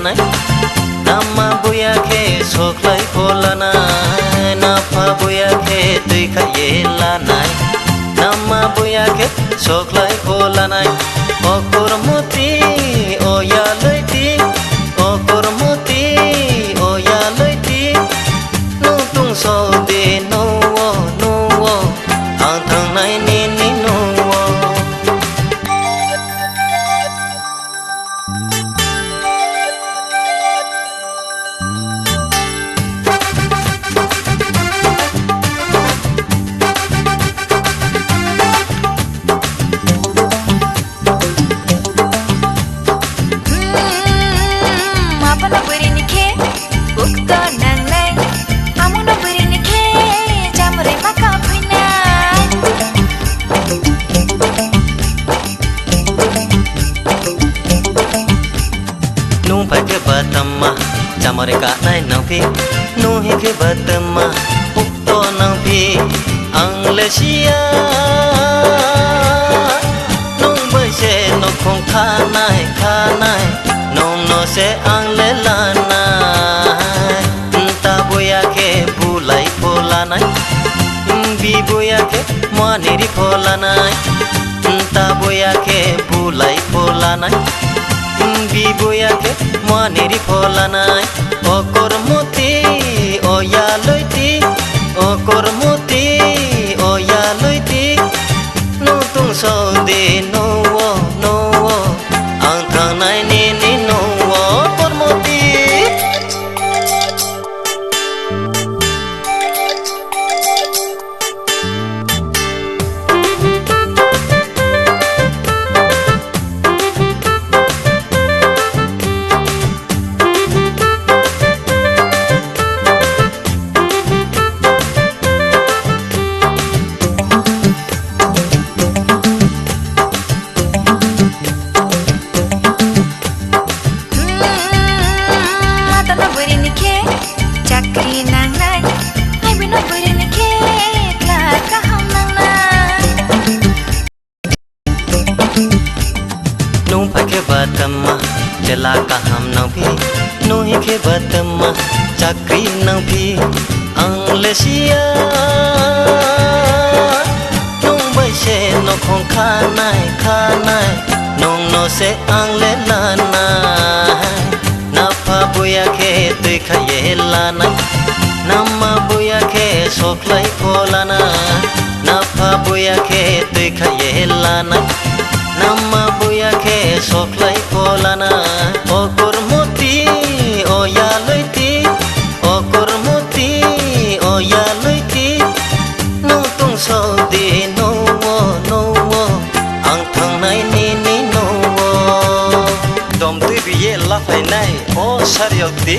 लानाय नामा बुयाखे सोख्लाय फोलानाय नाफा बुयाखे दैखाये लानाय नामा बुयाखे सोख्लाय फोलानाय अकुरमुति ओया लैति अकुरमुति ओया लैति नुतुं सौदे नौवो नौवो आं थांनाय नि नौवो Pake batama jamare ka nai nang phi nu hi ke batama ukto nang phi angle sia nong bai se no khong kha nai nong no se angle la na ta boya ke bulai phola nai bi boya ke mani ri phola nai ta boya ke bulai phola nai bibuya ke maniri pholanai okormuti oya loiti okormuti oya loiti nutung saude nowo nowo ang thangnai ni nowo okormuti nung pake batama jela ka ham nang phi nu hi ke batama chakri nang phi anglesia nung bai se no khong kha nai nung no se angle la na na pha buya ke tui khaye la na nama buya ke soklai pholana na pha buya ke tui khaye la na nama buya ke soklai pholana okurmuti oya loiti okurmuti oya loiti nutung saudi nowo nowo ang thangnai ni nowo dom tui biye la phai nai o saryakti